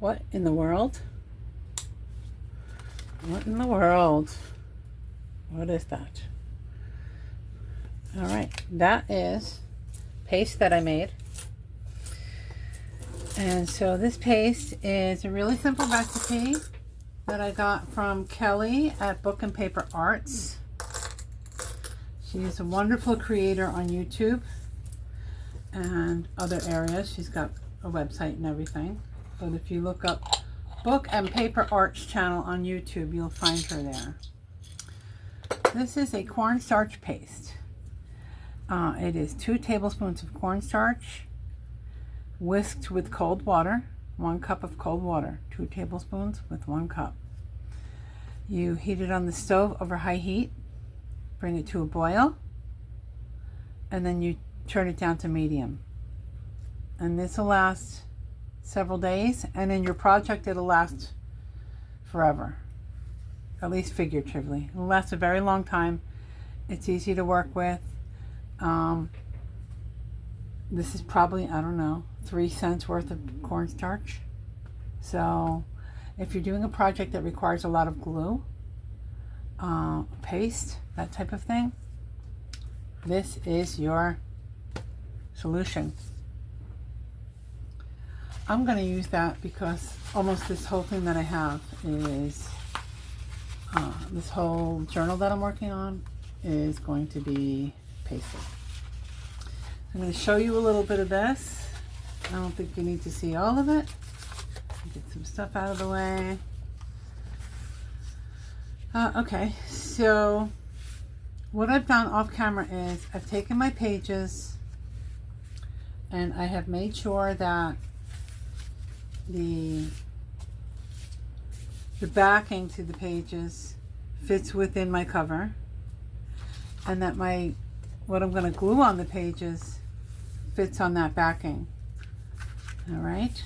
What in the world? What in the world? What is that? All right, that is paste that I made. And so this paste is a really simple recipe that I got from Kelly at Book and Paper Arts. She's a wonderful creator on YouTube and other areas. She's got a website and everything. But if you look up Book and Paper Arts channel on YouTube, you'll find her there. This is a cornstarch paste. It is 2 tablespoons of cornstarch whisked with cold water. 1 cup of cold water. 2 tablespoons with 1 cup. You heat it on the stove over high heat. Bring it to a boil. And then you turn it down to medium. And this will last several days. And in your project, it'll last forever. At least figuratively. It'll last a very long time. It's easy to work with. This is probably, I don't know, 3 cents worth of cornstarch. So if you're doing a project that requires a lot of glue, paste, that type of thing, this is your solution. I'm going to use that because almost this whole thing that I have is, this whole journal that I'm working on is going to be pasted. I'm going to show you a little bit of this. I don't think you need to see all of it. Get some stuff out of the way. Okay, so what I've done off camera is I've taken my pages and I have made sure that the backing to the pages fits within my cover, and that what I'm going to glue on the pages fits on that backing. All right,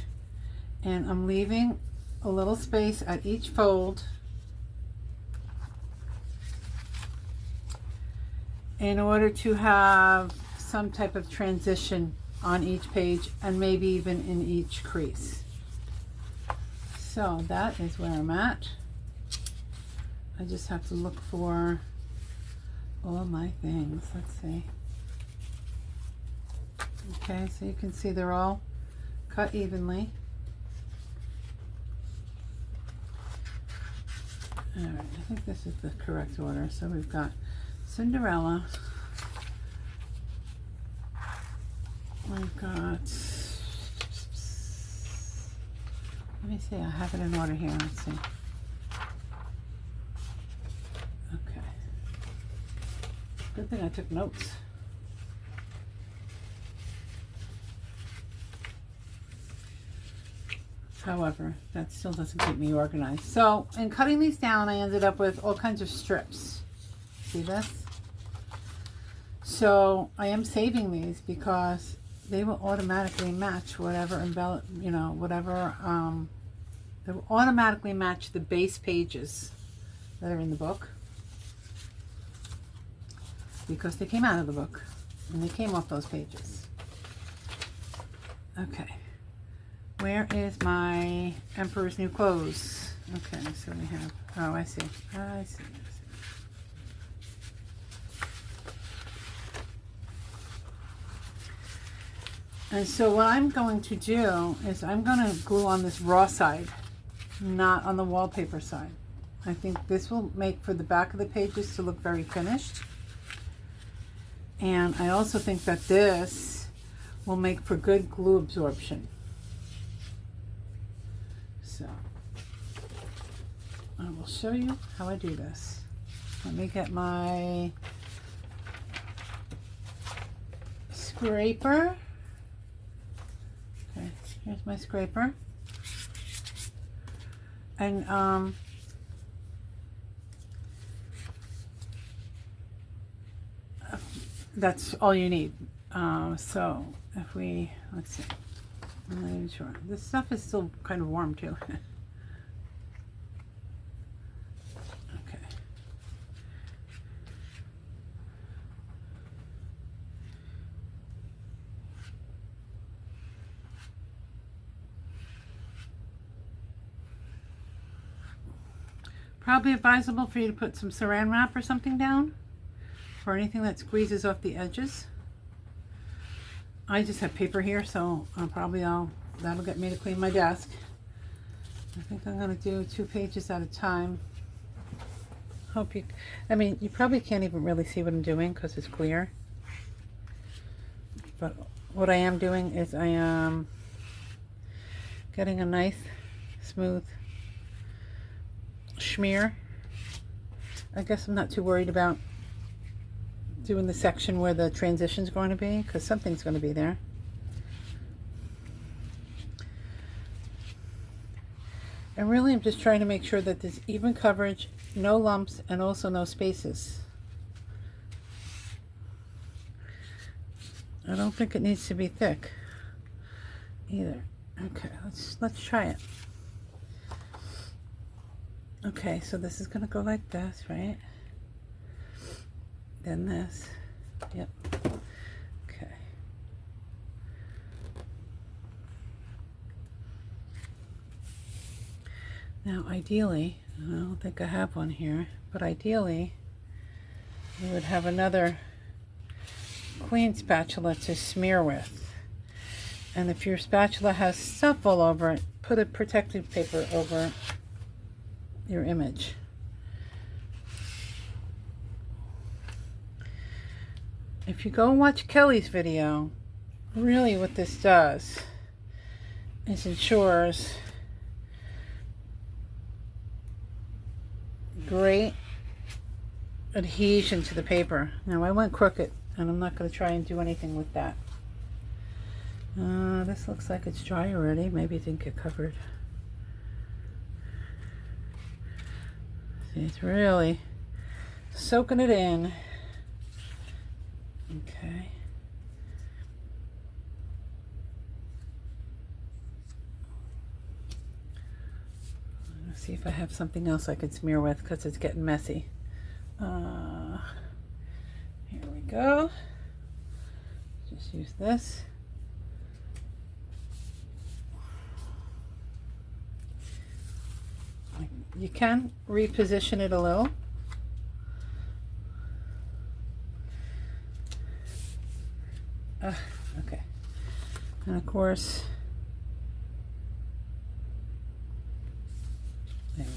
and I'm leaving a little space at each fold in order to have some type of transition on each page and maybe even in each crease. So that is where I'm at. I just have to look for all my things. Let's see. Okay, so you can see they're all cut evenly. All right, I think this is the correct order. So we've got Cinderella. We've got, let me see, I have it in order here. Let's see. Okay. Good thing I took notes. However, that still doesn't keep me organized. So, in cutting these down, I ended up with all kinds of strips. See this? So, I am saving these because they will automatically match whatever whatever, they will automatically match the base pages that are in the book, because they came out of the book and they came off those pages. Okay, where is my Emperor's New Clothes? Okay, so we have, oh, I see. And so what I'm going to do is I'm going to glue on this raw side, not on the wallpaper side. I think this will make for the back of the pages to look very finished. And I also think that this will make for good glue absorption. So I will show you how I do this. Let me get my scraper. Okay, here's my scraper. And that's all you need. So if we, let's see, I'm not even sure. This stuff is still kind of warm too. Okay. Probably advisable for you to put some saran wrap or something down for anything that squeezes off the edges. I just have paper here, so that'll get me to clean my desk. I think I'm going to do 2 pages at a time. You probably can't even really see what I'm doing because it's clear. But what I am doing is I am getting a nice, smooth smear. I guess I'm not too worried about doing the section where the transition's going to be, because something's going to be there. And really I'm just trying to make sure that there's even coverage, no lumps, and also no spaces. I don't think it needs to be thick either. Okay, let's try it. Okay, so this is going to go like this, right? Then this. Yep. Okay. Now, ideally, I don't think I have one here, but ideally, you would have another clean spatula to smear with. And if your spatula has stuff all over it, put a protective paper over your image. If you go and watch Kelly's video, really what this does is ensures great adhesion to the paper. Now I went crooked and I'm not going to try and do anything with that. This looks like it's dry already. Maybe it didn't get covered. See, it's really soaking it in. Okay. Let's see if I have something else I could smear with, because it's getting messy. Here we go. Just use this. You can reposition it a little. Okay. And of course, there we go.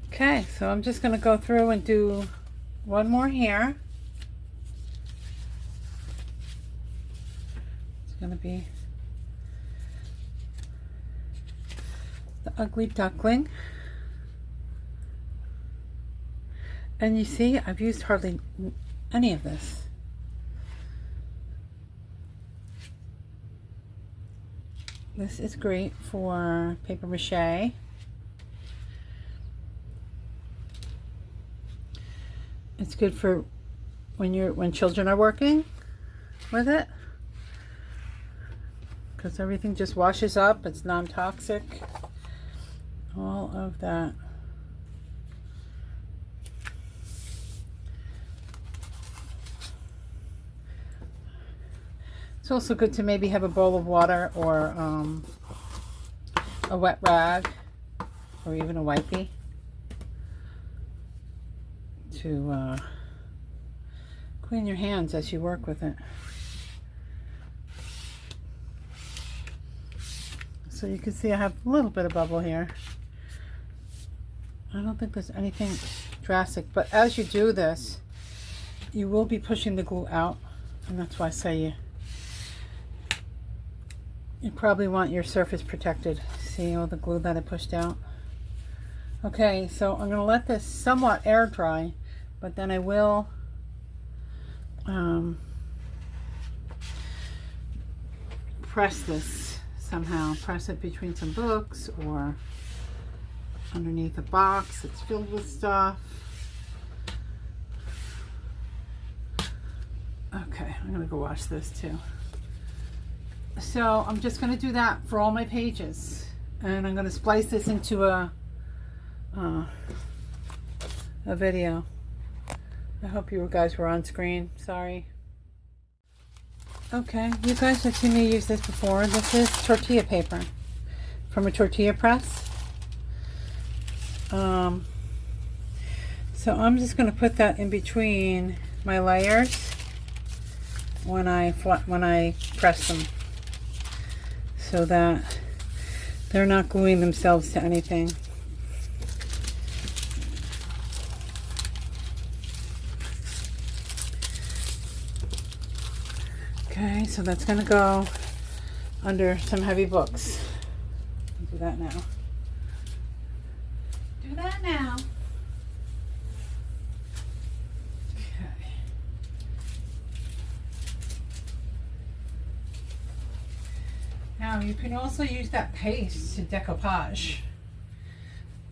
Okay, so I'm just going to go through and do one more here. It's going to be the ugly duckling. And you see, I've used hardly any of this. This is great for paper mache. It's good for when children are working with it, because everything just washes up. It's non-toxic. All of that. It's also good to maybe have a bowl of water or a wet rag or even a wipey to clean your hands as you work with it. So you can see I have a little bit of bubble here. I don't think there's anything drastic, but as you do this, you will be pushing the glue out, and that's why I say you probably want your surface protected. See all the glue that I pushed out? Okay, so I'm going to let this somewhat air dry, but then I will press this somehow. Press it between some books or underneath a box that's filled with stuff. Okay, I'm gonna go wash this too. So I'm just gonna do that for all my pages, and I'm gonna splice this into a video. I hope you guys were on screen. Sorry. Okay, you guys have seen me use this before. This is tortilla paper from a tortilla press. So I'm just going to put that in between my layers when I press them, so that they're not gluing themselves to anything. Okay, so that's going to go under some heavy books. I'll do that now. Do that now. Okay. Now you can also use that paste to decoupage.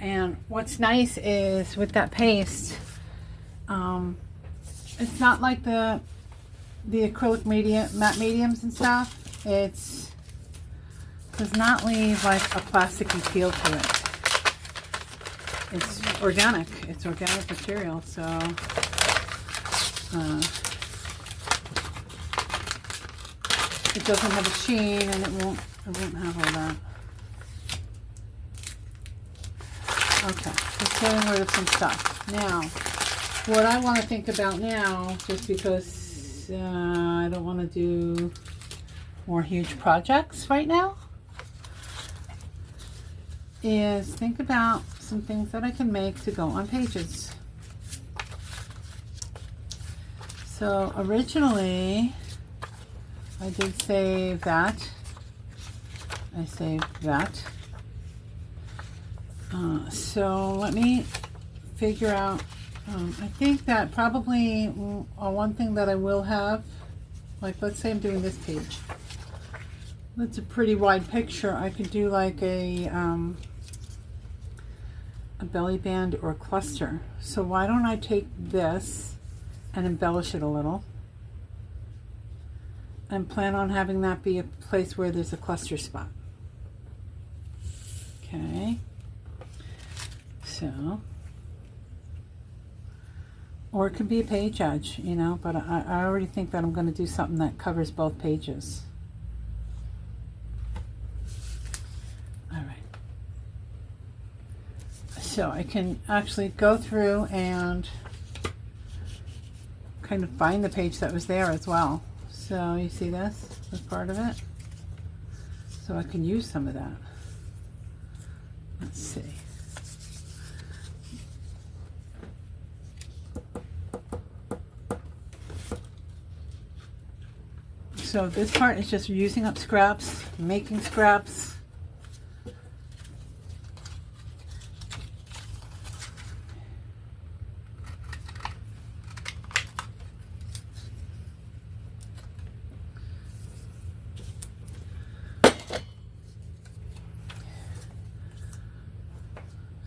And what's nice is with that paste, it's not like the acrylic matte mediums and stuff. It does not leave like a plasticky feel to it. It's organic. It's organic material, so it doesn't have a sheen, and it won't have all that. Okay, just getting rid of some stuff. Now, what I want to think about now, just because I don't want to do more huge projects right now, is think about some things that I can make to go on pages. So originally I did save that. I saved that. So let me figure out. I think that probably one thing that I will have, like let's say I'm doing this page. That's a pretty wide picture. I could do like a belly band or a cluster. So why don't I take this and embellish it a little, and plan on having that be a place where there's a cluster spot. Okay. So, or it could be a page edge, you know, but I already think that I'm going to do something that covers both pages. All right. So I can actually go through and kind of find the page that was there as well. So you see this as part of it. So I can use some of that. Let's see. So this part is just using up scraps, making scraps.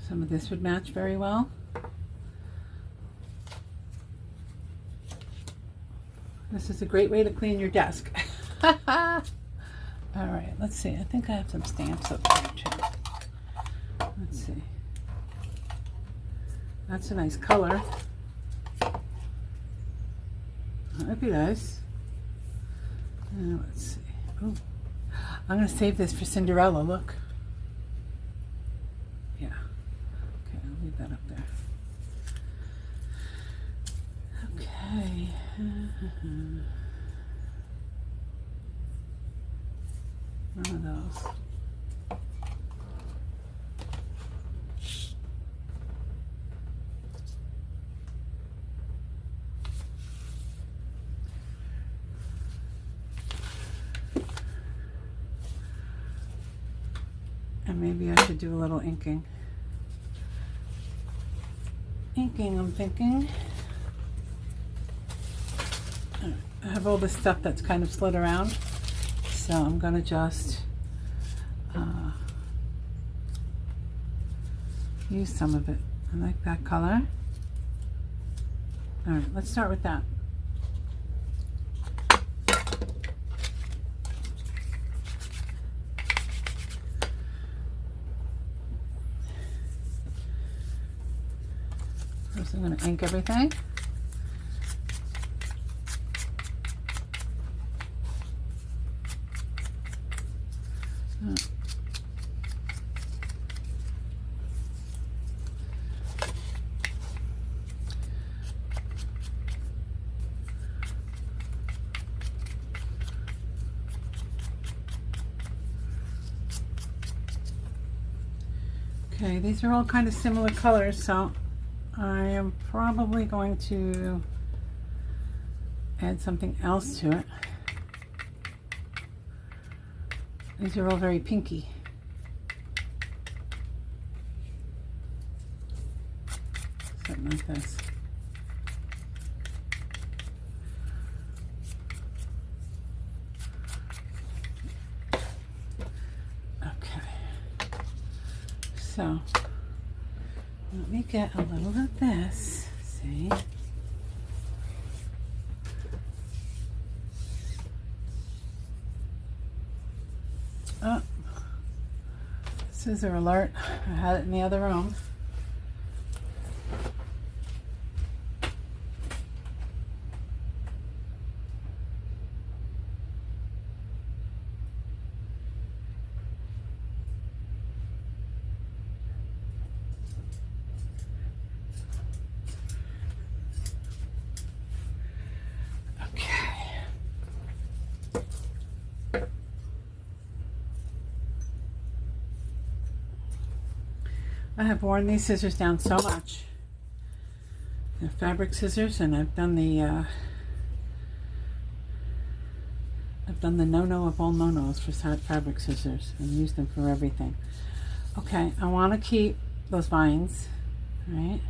Some of this would match very well. This is a great way to clean your desk. All right, let's see. I think I have some stamps up there too. Let's see. That's a nice color. That'd be nice. Let's see. Ooh. I'm going to save this for Cinderella. Look. Yeah. Okay, I'll leave that up there. Okay. One of those. And maybe I should do a little inking. Inking, I'm thinking. I have all this stuff that's kind of slid around, so I'm going to just use some of it. I like that color. All right, let's start with that. First I'm going to ink everything. Okay, these are all kind of similar colors, so I am probably going to add something else to it. These are all very pinky. Something like this. So let me get a little of this, see? Oh, scissor alert. I had it in the other room. I have worn these scissors down so much. They're fabric scissors, and I've done the no-no of all no-nos for fabric scissors and used them for everything. Okay, I want to keep those vines, right?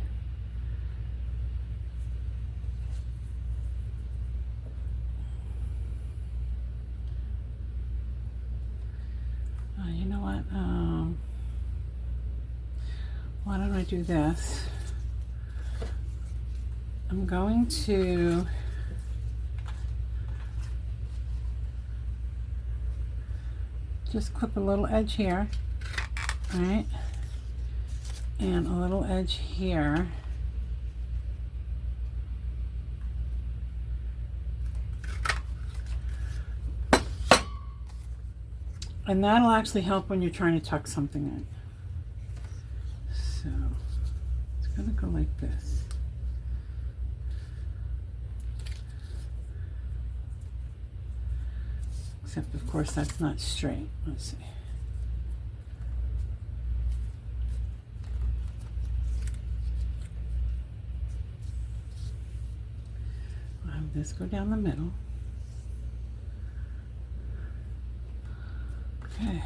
You know what? Why don't I do this? I'm going to just clip a little edge here, right? And a little edge here. And that'll actually help when you're trying to tuck something in. So it's going to go like this. Except, of course, that's not straight. Let's see. I'll have this go down the middle. Okay.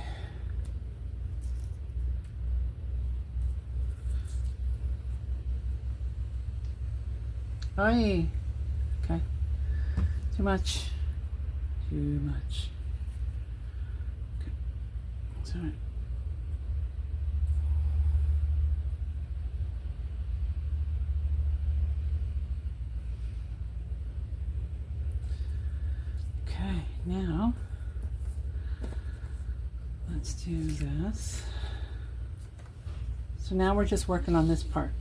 Aye. Okay. Too much. Too much. Okay. It's all right. Okay, now let's do this. So now we're just working on this part.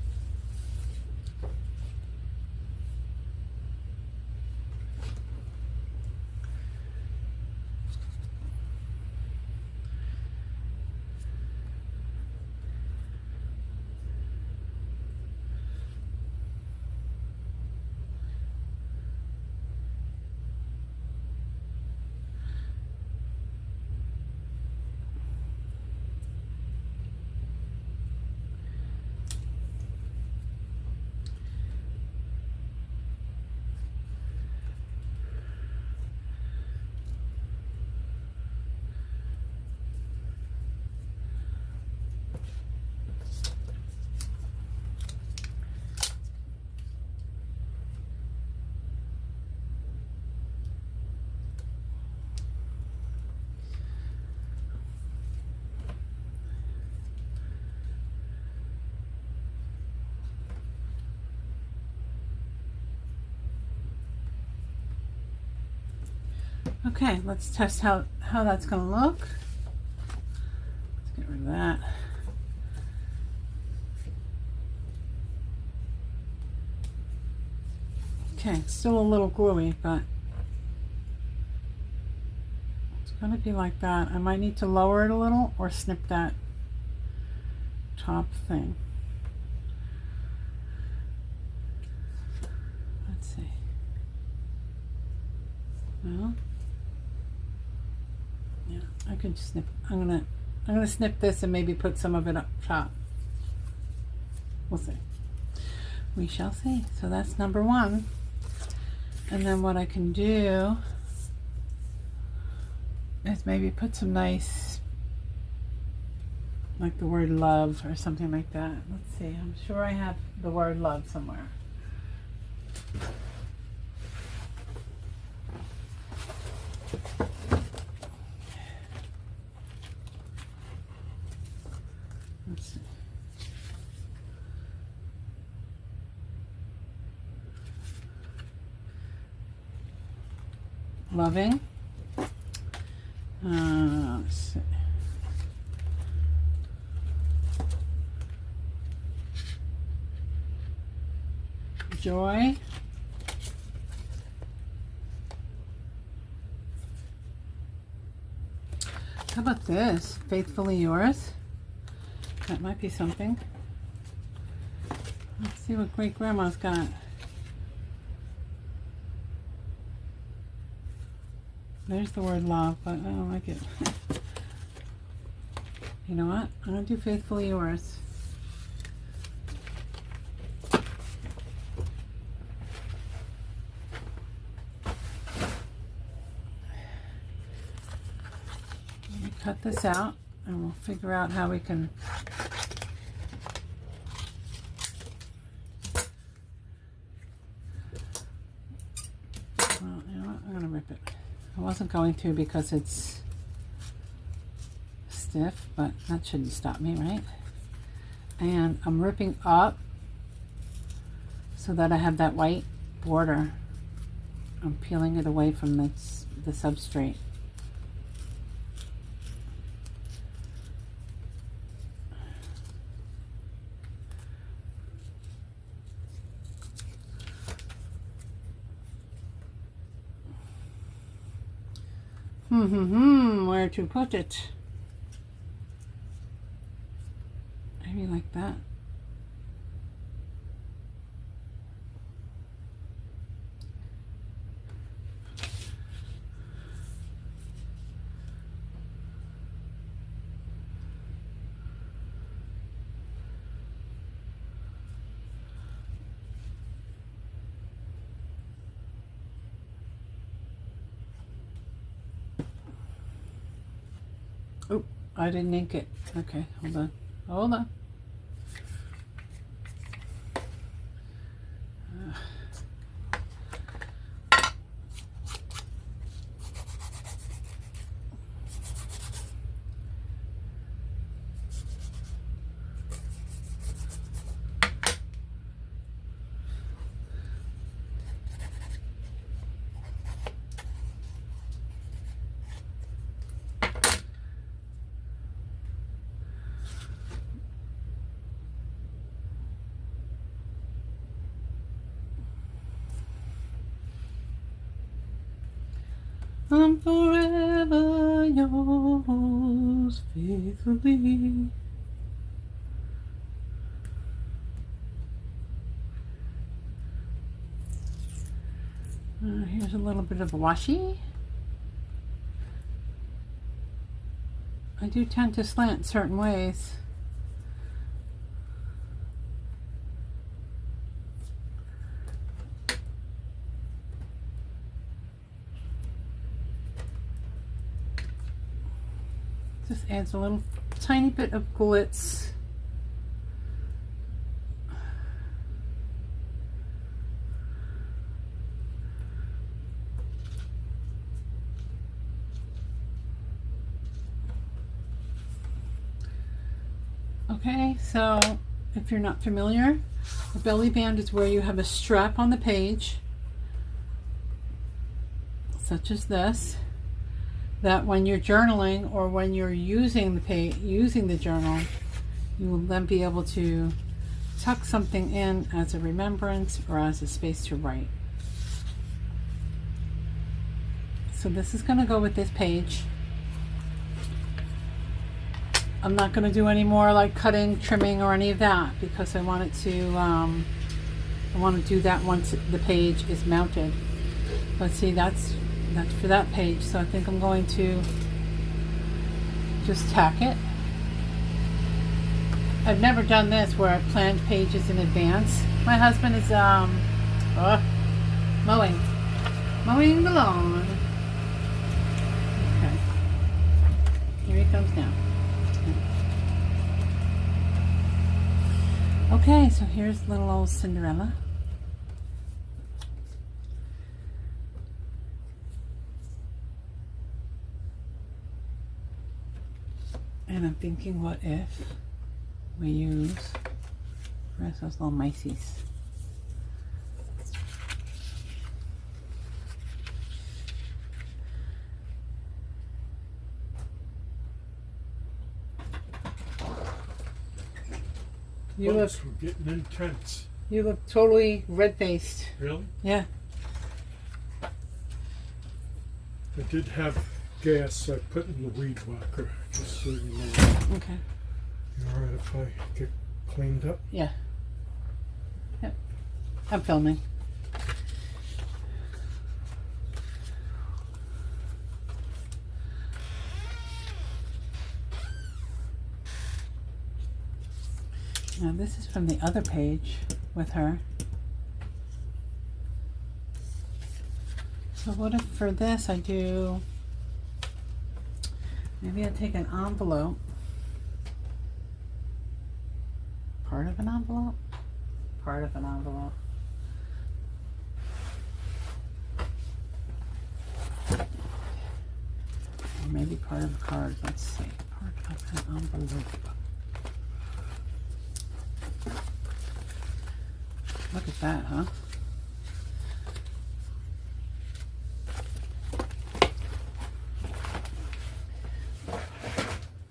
Okay, let's test how that's going to look. Let's get rid of that. Okay, still a little gluey, but it's going to be like that. I might need to lower it a little or snip that top thing. Let's see. Well, yeah, I could snip. I'm gonna snip this and maybe put some of it up top. We'll see. We shall see. So that's number one. And then what I can do is maybe put some nice, like the word love or something like that. Let's see. I'm sure I have the word love somewhere. Let's see. Loving. Let's see. Joy. How about this? Faithfully yours. That might be something. Let's see what great grandma's got. There's the word love, but I don't like it. You know what? I'm going to do faithfully yours. Let me cut this out and we'll figure out how we can well, you know what? I'm going to rip it. I wasn't going to because it's stiff, but that shouldn't stop me, right? And I'm ripping up so that I have that white border. I'm peeling it away from the substrate. Where to put it? Maybe like that. Oh, I didn't ink it. Okay, hold on. Hold on. I'm forever yours faithfully. Here's a little bit of washi. I do tend to slant certain ways. Just adds a little tiny bit of glitz. Okay, so if you're not familiar, a belly band is where you have a strap on the page, such as this, that when you're journaling or when you're using the journal, you will then be able to tuck something in as a remembrance or as a space to write. So this is going to go with this page. I'm not going to do any more like cutting, trimming, or any of that because I want it to, I want to do that once the page is mounted. But see, that's for that page. So I think I'm going to just tack it. I've never done this where I've planned pages in advance. My husband is mowing the lawn. Okay, here he comes now. Okay, so here's little old Cinderella. And I'm thinking, what if we use, where's those little miceys? You look, we're getting intense. You look totally red-faced. Really? Yeah. I did have gas I put in the weed whacker, just so you know. Okay. You alright if I get cleaned up? Yeah. Yep. I'm filming. Now this is from the other page with her. So what if for this I do, maybe I take an envelope, part of an envelope, or maybe part of a card, let's see, part of an envelope. Look at that, huh?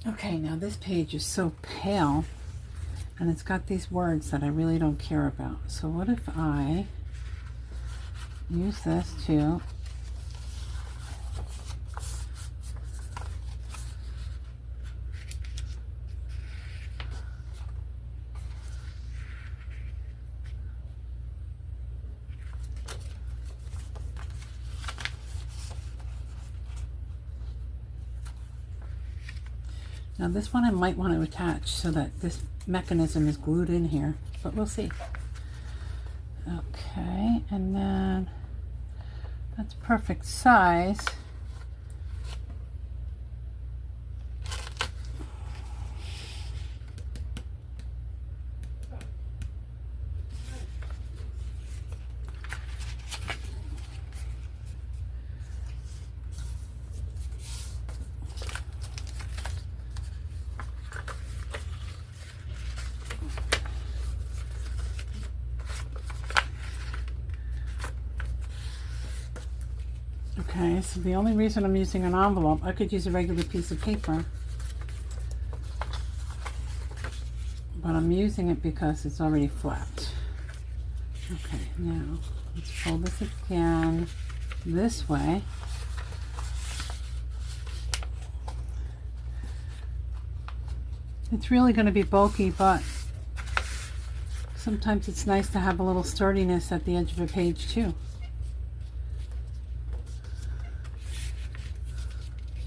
Okay, now this page is so pale and it's got these words that I really don't care about. So what if I use this to now this one I might want to attach so that this mechanism is glued in here, but we'll see. Okay, and then that's perfect size. Okay, so the only reason I'm using an envelope, I could use a regular piece of paper, but I'm using it because it's already flat. Okay, now let's fold this again this way. It's really going to be bulky, but sometimes it's nice to have a little sturdiness at the edge of a page too.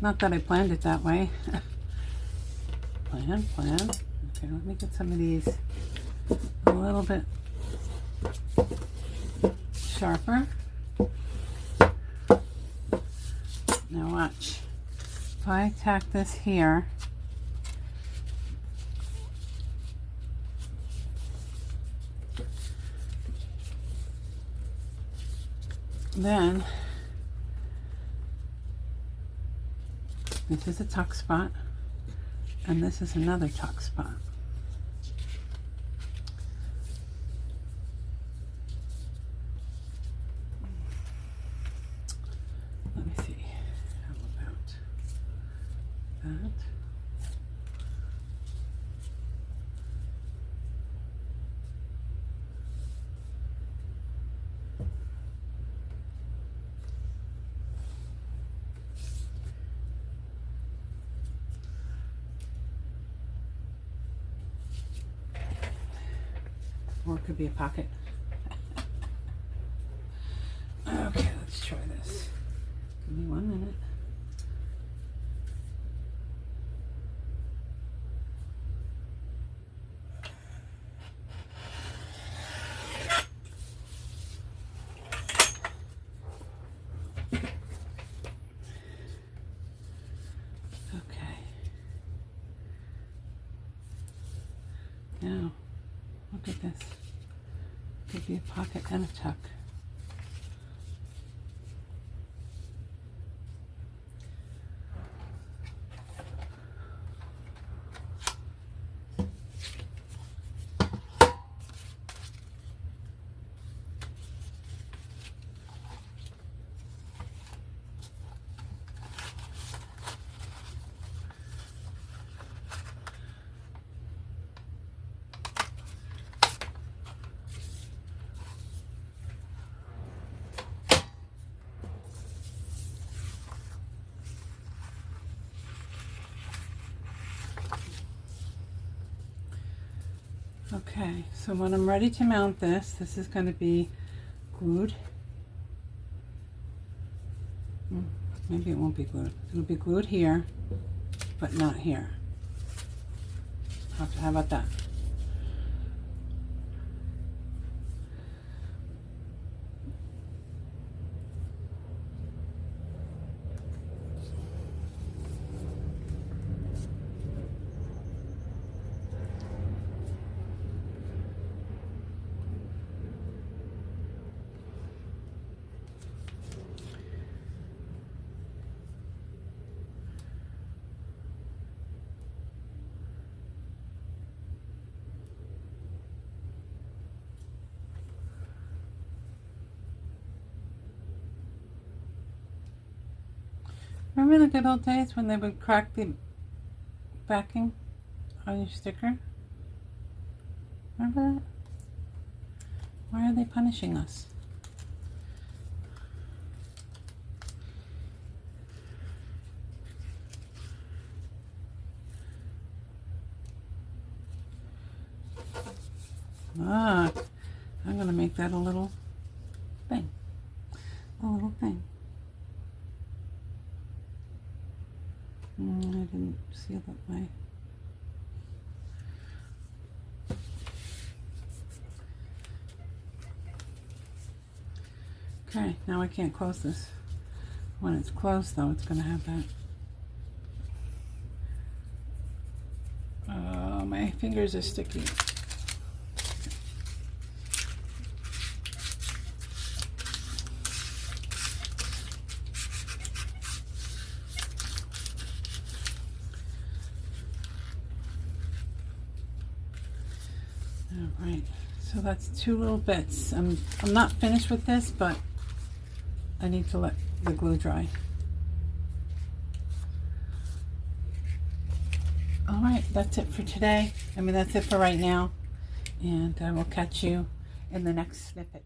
Not that I planned it that way. Plan. Okay, let me get some of these a little bit sharper. Now watch. If I tack this here, then this is a tuck spot, and this is another tuck spot. Let me see. How about that? Or it could be a pocket. Okay, let's try this. Give me 1 minute. Okay. Now, look at this. Could be a pocket and a tuck. Okay, so when I'm ready to mount this, this is going to be glued. Maybe it won't be glued. It'll be glued here, but not here. How about that? Remember the good old days when they would crack the backing on your sticker? Remember that? Why are they punishing us? Ah, I'm going to make that a little thing. A little thing. I didn't seal it my... Okay, now I can't close this. When it's closed though, it's going to have that. Oh, my fingers are sticky. All right, so that's 2 little bits. I'm not finished with this, but I need to let the glue dry. All right, that's it for today. I mean, that's it for right now. And I will catch you in the next snippet.